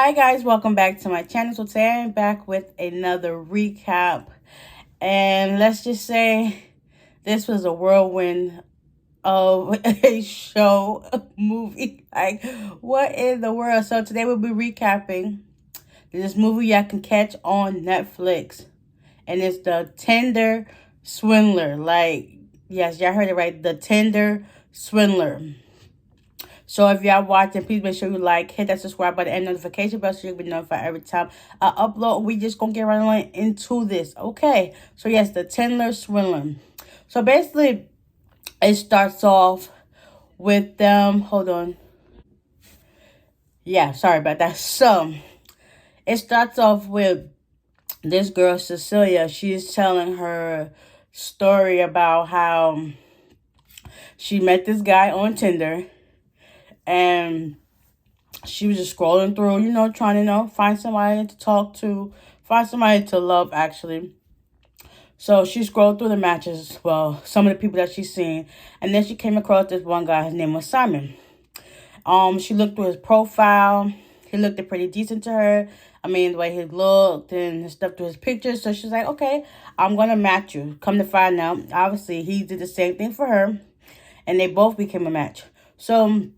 Hi guys, welcome back to my channel. So today I'm back with another recap. And let's just say this was a whirlwind of a show, a movie. Like, what in the world? So today we'll be recapping this movie y'all can catch on Netflix. And it's the Tinder Swindler. Like, yes, y'all heard it right. The Tinder Swindler. So if y'all watching, please make sure you like, hit that subscribe button and notification bell so you'll be notified every time I upload. We just gonna get right on into this. Okay. So yes, the Tinder Swindler. So basically, it starts off with them. Hold on. Yeah, sorry about that. So it starts off with this girl Cecilia. She's telling her story about how she met this guy on Tinder and she was just scrolling through, trying to, find somebody to talk to, find somebody to love, actually. So she scrolled through the matches, well, some of the people that she's seen, and then she came across this one guy. His name was Simon. She looked through his profile. He looked pretty decent to her. I mean, the way he looked and stuff through his pictures. So she's like, okay, I'm going to match you. Come to find out, obviously, he did the same thing for her, and they both became a match. So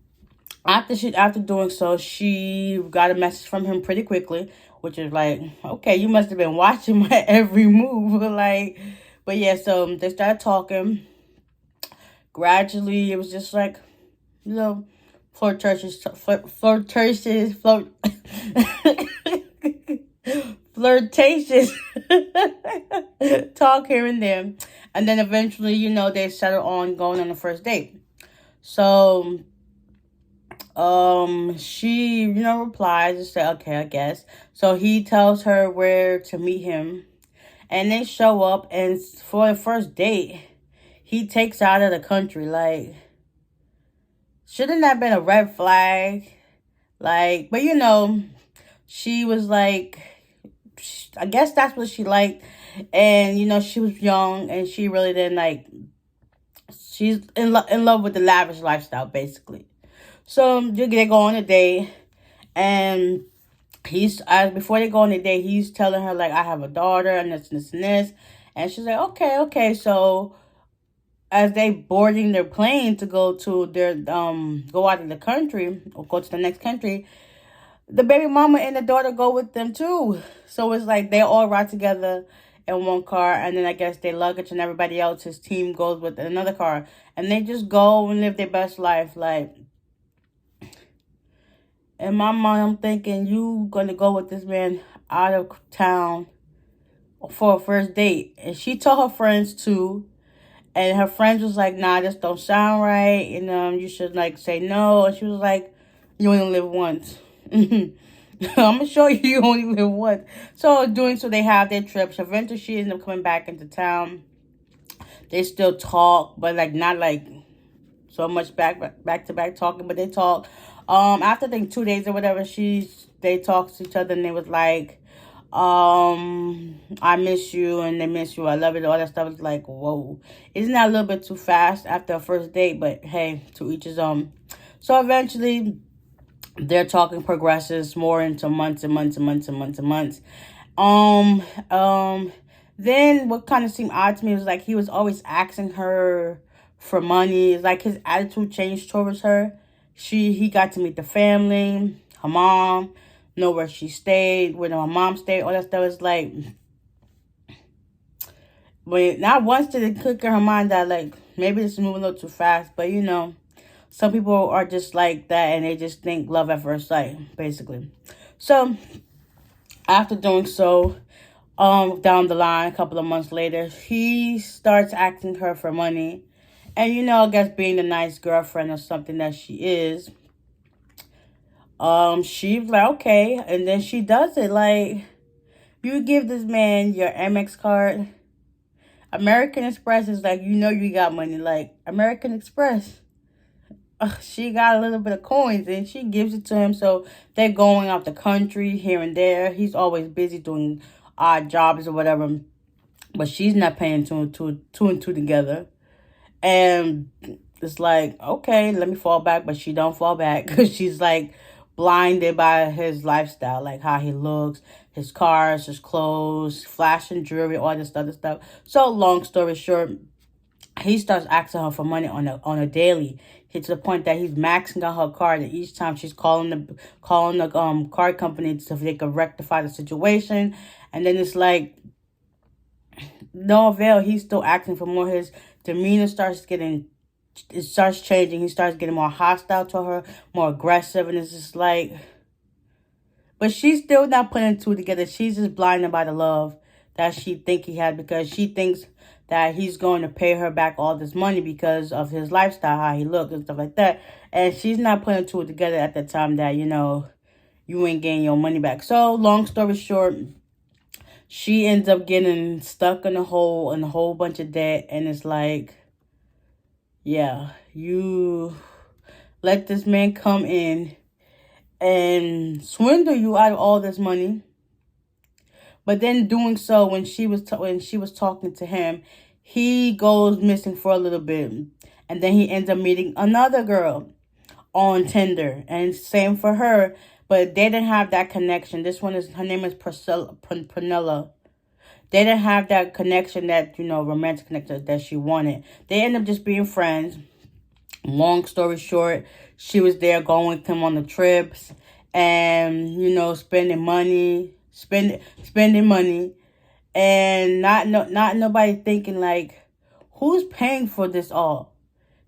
after doing so, she got a message from him pretty quickly, which is like, okay, you must have been watching my every move. Like, but yeah, so they started talking. Gradually, it was just like, you know, flirtatious, flirtatious talk here and there. And then eventually, they settled on going on the first date. So she replies and say, okay, I guess. So he tells her where to meet him, and they show up, and for the first date he takes her out of the country. Like, shouldn't that been a red flag? Like, but she was like, I guess that's what she liked. And she was young and she really didn't like, she's in love with the lavish lifestyle, basically. So they go on a date, and he's as before they go on a date, he's telling her like, I have a daughter and this and this, and she's like, okay. So as they boarding their plane to go to their go out of the country or go to the next country, the baby mama and the daughter go with them too. So it's like they all ride together in one car, and then I guess their luggage and everybody else's team goes with another car, and they just go and live their best life. Like, in my mind, I'm thinking, you gonna go with this man out of town for a first date? And she told her friends too. And her friends was like, nah, this don't sound right. And you should like say no. And she was like, you only live once. I'm gonna show you you only live once. So doing so, they have their trips. Eventually she ends up coming back into town. They still talk, but like not like so much back to back talking, but they talk. After I think 2 days or whatever, they talked to each other, and they was like, I miss you, and they miss you, I love it, all that stuff. Is like, whoa, isn't that a little bit too fast after a first date? But hey, to each his own. So eventually their talking progresses more into months and months and months and months and months. Um, um, then what kind of seemed odd to me was like he was always asking her for money. It's like his attitude changed towards her. He got to meet the family, her mom, know where she stayed, where her mom stayed, all that stuff. Is like, but not once did it click in her mind that like maybe this is moving a little too fast. But some people are just like that, and they just think love at first sight, basically. So after doing so, down the line, a couple of months later, he starts asking her for money. And I guess being the nice girlfriend or something that she is, she's like, okay. And then she does it. Like, you give this man your Amex card. American Express is like, you got money. Like, American Express, she got a little bit of coins, and she gives it to him. So they're going out the country here and there. He's always busy doing odd jobs or whatever, but she's not paying two and two together. And it's like, okay, let me fall back. But she don't fall back because she's like, blinded by his lifestyle, like how he looks, his cars, his clothes, flashing jewelry, all this other stuff. So long story short, he starts asking her for money on a daily. To the point that he's maxing out her card, and each time she's calling the card company so they can rectify the situation. And then it's like no avail. He's still asking for more. His demeanor starts changing. He starts getting more hostile to her, more aggressive, and it's just like, but she's still not putting two together. She's just blinded by the love that she think he had, because she thinks that he's going to pay her back all this money because of his lifestyle, how he looks and stuff like that. And she's not putting two together at the time that, you ain't getting your money back. So long story short, she ends up getting stuck in a whole bunch of debt. And it's like, yeah, you let this man come in and swindle you out of all this money. But then doing so, when she was talking to him, he goes missing for a little bit. And then he ends up meeting another girl on Tinder. And same for her. But they didn't have that connection. Her name is Prunella. They didn't have that connection, that, romantic connection that she wanted. They ended up just being friends. Long story short, she was there going with him on the trips and, spending money, and not nobody thinking like, who's paying for this all?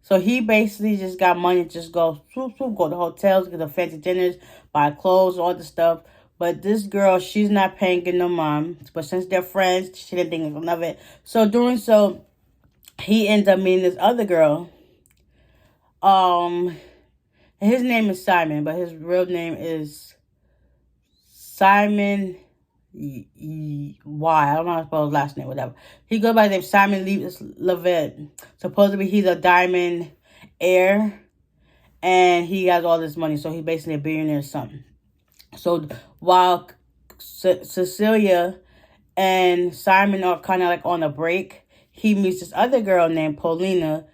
So he basically just got money, just go to hotels, get the fancy dinners, buy clothes, all the stuff. But this girl, she's not paying, getting no mind. But since they're friends, she didn't think of it. So doing so, he ends up meeting this other girl. His name is Simon, but his real name is Simon Y. I don't know how to spell his last name, whatever. He goes by the name Simon Levitt. Supposedly he's a diamond heir, and he has all this money, so he's basically a billionaire or something. So while Cecilia and Simon are kind of like on a break, he meets this other girl named Paulina,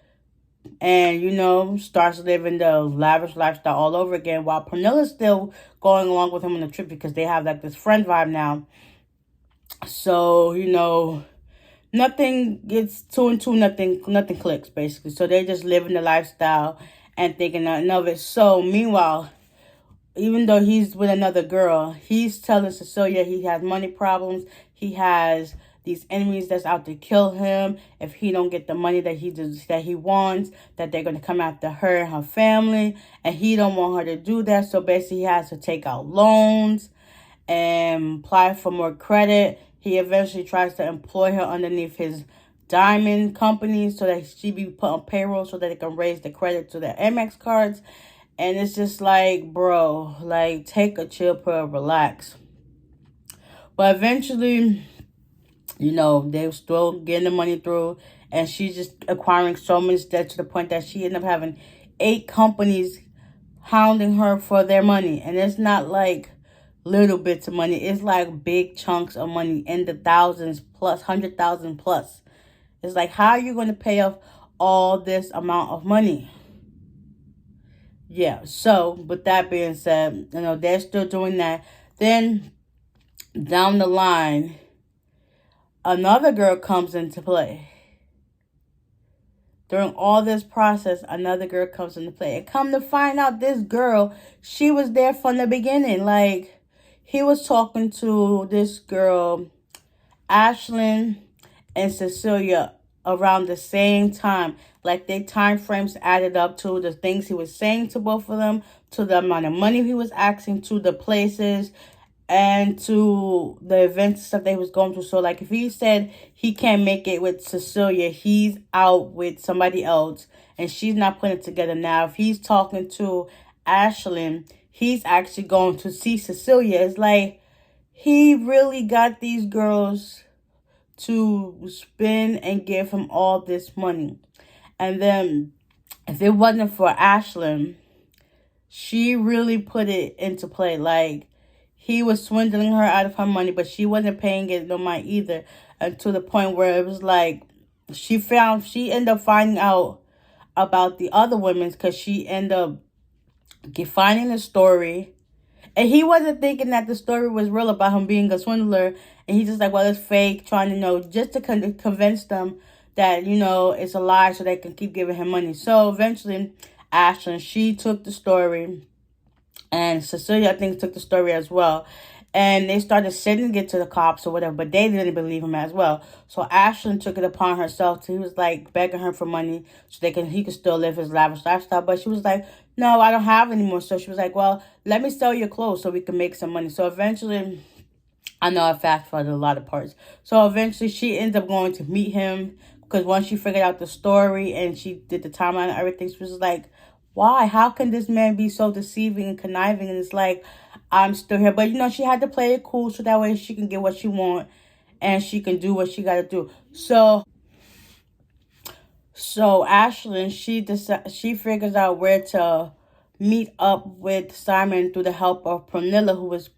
and, starts living the lavish lifestyle all over again, while Pernilla's still going along with him on the trip because they have like this friend vibe now. So, nothing gets two and two, nothing clicks basically. So they just living the lifestyle and thinking nothing of it. So meanwhile, even though he's with another girl, he's telling Cecilia he has money problems. He has these enemies that's out to kill him if he don't get the money that he wants, that they're going to come after her and her family, and he don't want her to do that. So basically he has to take out loans and apply for more credit. He eventually tries to employ her underneath his diamond company so that she be put on payroll so that they can raise the credit to their Amex cards. And it's just like, bro, like, take a chill pill, relax. But eventually, they're still getting the money through. And she's just acquiring so much debt to the point that she ended up having 8 companies hounding her for their money. And it's not like little bits of money. It's like big chunks of money in the thousands plus, 100,000 plus. It's like, how are you going to pay off all this amount of money? Yeah, so with that being said, they're still doing that. Then down the line, another girl comes into play. During all this process, another girl comes into play. And come to find out, this girl, she was there from the beginning. Like, he was talking to this girl, Ashlyn and Cecilia, around the same time. Like, their time frames added up to the things he was saying to both of them, to the amount of money he was asking, to the places, and to the events and stuff that he was going through. So, like, if he said he can't make it with Cecilia, he's out with somebody else, and she's not putting it together now. If he's talking to Ashlyn, he's actually going to see Cecilia. It's like, he really got these girls to spend and give him all this money. And then, if it wasn't for Ashlyn, she really put it into play. Like, he was swindling her out of her money, but she wasn't paying it no mind either. And to the point where it was like, she ended up finding out about the other women, because she ended up finding the story And he wasn't thinking that the story was real about him being a swindler. And he's just like, well, it's fake, trying to, just to convince them that, it's a lie so they can keep giving him money. So eventually, Ashlyn, she took the story, and Cecilia, I think, took the story as well. And they started sending it to the cops or whatever, but they didn't believe him as well. So Ashlyn took it upon herself. He was like begging her for money so he could still live his lavish lifestyle. But she was like, no, I don't have any more. So she was like, well, let me sell your clothes so we can make some money. So eventually, I know I fast forwarded a lot of parts. So eventually she ends up going to meet him, because once she figured out the story and she did the timeline and everything, she was like, why? How can this man be so deceiving and conniving? And it's like, I'm still here. But, she had to play it cool so that way she can get what she want and she can do what she got to do. So Ashlyn, she figures out where to meet up with Simon through the help of Pernilla, who was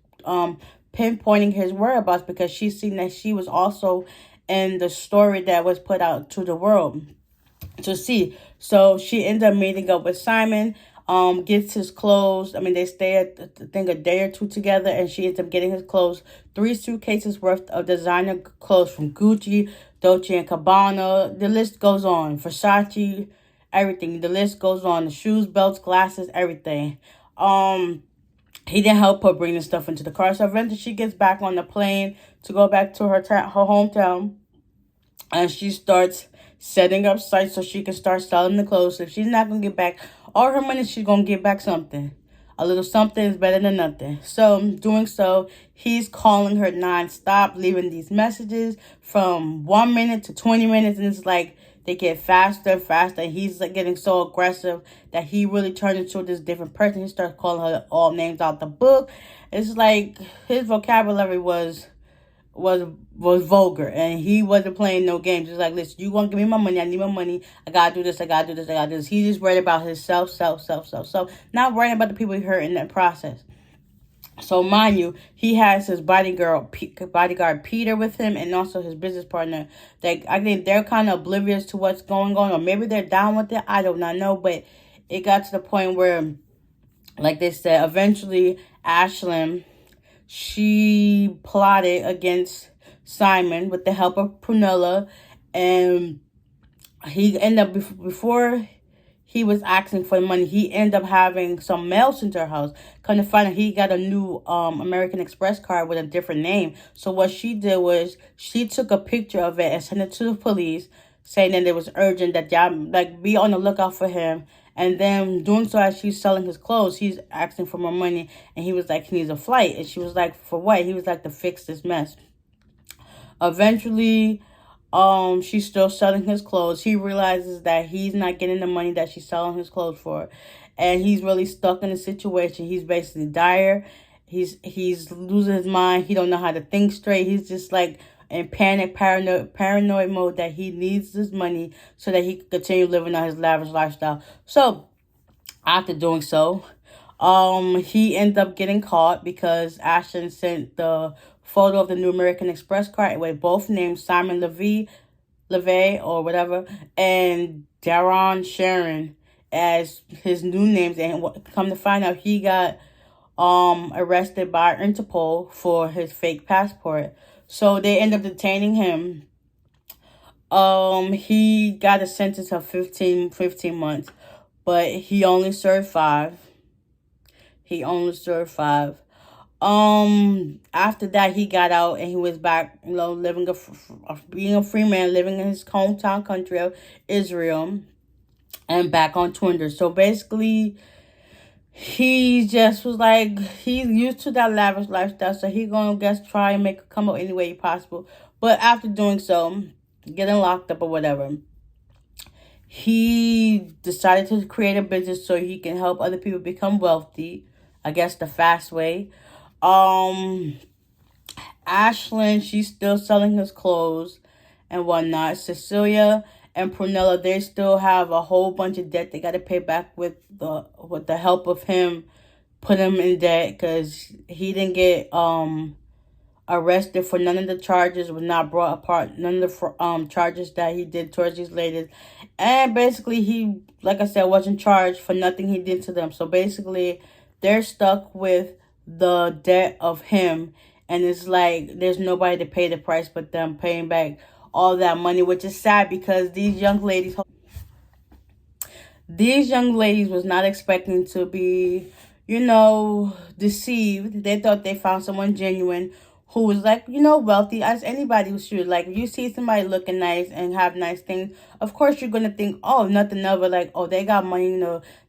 pinpointing his whereabouts, because she seen that she was also in the story that was put out to the world to see. So she ends up meeting up with Simon, gets his clothes. I mean, they stay at, I think, a day or two together, and she ends up getting his clothes. 3 suitcases worth of designer clothes from Gucci, Dolce & Gabbana. The list goes on. Versace, everything. The list goes on. The shoes, belts, glasses, everything. He didn't help her bring the stuff into the car. So eventually she gets back on the plane to go back to her hometown. And she starts setting up sites so she can start selling the clothes. If she's not going to get back all her money, she's going to get back something. A little something is better than nothing. So, doing so, he's calling her nonstop, leaving these messages from 1 minute to 20 minutes. And it's like they get faster and faster. And he's like getting so aggressive that he really turned into this different person. He starts calling her all names out the book. It's like his vocabulary was vulgar, and he wasn't playing no games. Just like, listen, you want to give me my money, I need my money, I gotta do this, I gotta do this, I gotta do this. He's just worried about himself, not worrying about the people he hurt in that process. So mind you, he has his bodyguard Peter with him, and also his business partner. I think they're kind of oblivious to what's going on, or maybe they're down with it, I do not know. But it got to the point where, like they said, eventually Ashlyn, she plotted against Simon with the help of Prunella, and he ended up, before he was asking for the money, he ended up having some mail sent to her house. Come to find out, he got a new American Express card with a different name. So what she did was she took a picture of it and sent it to the police, saying that it was urgent, that y'all be on the lookout for him. And then doing so, as she's selling his clothes, he's asking for more money. And he was like, he needs a flight. And she was like, for what? He was like, to fix this mess. Eventually, she's still selling his clothes. He realizes that he's not getting the money that she's selling his clothes for. And he's really stuck in a situation. He's basically dire. He's losing his mind. He don't know how to think straight. He's just like in paranoid mode that he needs this money so that he can continue living on his lavish lifestyle. So after doing so, he ended up getting caught because Ashton sent the photo of the new American Express card with both names, Simon Levy or whatever, and Daron Sharon as his new names. And come to find out, he got arrested by Interpol for his fake passport. So they end up detaining him. He got a sentence of 15 months, but he only served 5. After that, he got out and he was back, living being a free man, living in his hometown country of Israel, and back on Tinder. So basically, he just was like, he's used to that lavish lifestyle, so he gonna try and make it come up any way possible. But after doing so, getting locked up or whatever, he decided to create a business so he can help other people become wealthy. I guess the fast way. Ashlyn, she's still selling his clothes and whatnot. Cecilia and Prunella, they still have a whole bunch of debt they got to pay back with the help of him, put him in debt, because he didn't get arrested for none of the charges, was not brought apart, none of the charges that he did towards these ladies. And basically, he, like I said, wasn't charged for nothing he did to them. So basically, they're stuck with the debt of him. And it's like there's nobody to pay the price but them paying back all that money, which is sad because these young ladies was not expecting to be, deceived. They thought they found someone genuine who was like, wealthy as anybody should. Like, if you see somebody looking nice and have nice things, of course you're gonna think, oh, nothing of it. Like, oh, they got money,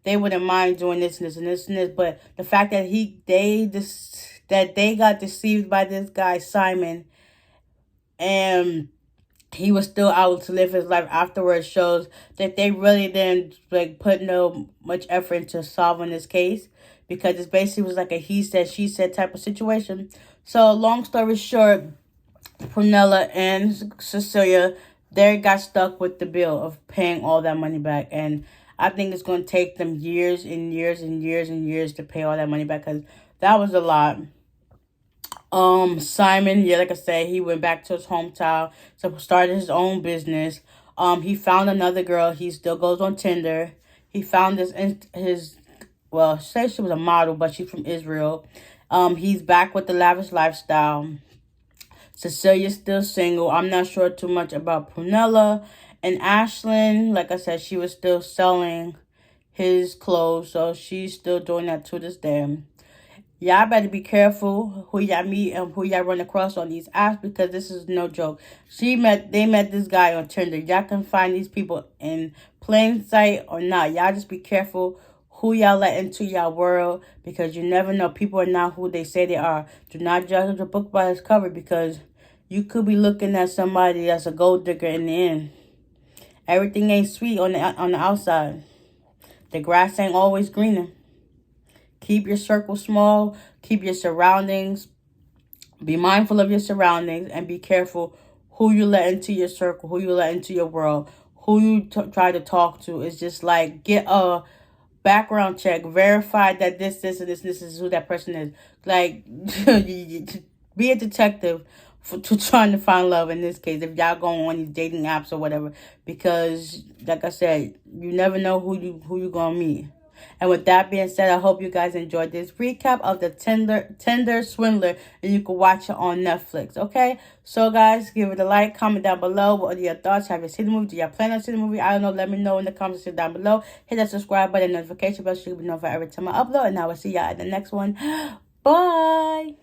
they wouldn't mind doing this and this and this and this. But the fact that they got deceived by this guy Simon, and he was still out to live his life afterwards, shows that they really didn't like put no much effort into solving this case, because it basically was like a he said she said type of situation. So long story short, Prunella and Cecilia, they got stuck with the bill of paying all that money back, and I think it's going to take them years and years and years and years to pay all that money back, because that was a lot. Simon, yeah, like I said, he went back to his hometown to start his own business. He found another girl. He still goes on Tinder. He found well, say she was a model, but she's from Israel. He's back with the lavish lifestyle. Cecilia's still single. I'm not sure too much about Prunella. And Ashlyn, like I said, she was still selling his clothes, so she's still doing that to this day. Y'all better be careful who y'all meet and who y'all run across on these apps, because this is no joke. They met this guy on Tinder. Y'all can find these people in plain sight or not. Y'all just be careful who y'all let into y'all world, because you never know. People are not who they say they are. Do not judge a book by its cover, because you could be looking at somebody that's a gold digger in the end. Everything ain't sweet on the outside. The grass ain't always greener. Keep your circle small. Keep your surroundings. Be mindful of your surroundings, and be careful who you let into your circle, who you let into your world, who you try to talk to. It's just like, get a background check. Verify that this, and this is who that person is. Like, be a detective to trying to find love in this case, if y'all going on these dating apps or whatever. Because, like I said, you never know who you gonna meet. And with that being said, I hope you guys enjoyed this recap of the Tinder Swindler, and you can watch it on Netflix. Okay, so guys, give it a like, comment down below. What are your thoughts? Have you seen the movie? Do you plan on seeing the movie? I don't know. Let me know in the comments section down below. Hit that subscribe button, notification bell, so you can be notified every time I upload. And I will see y'all at the next one. Bye.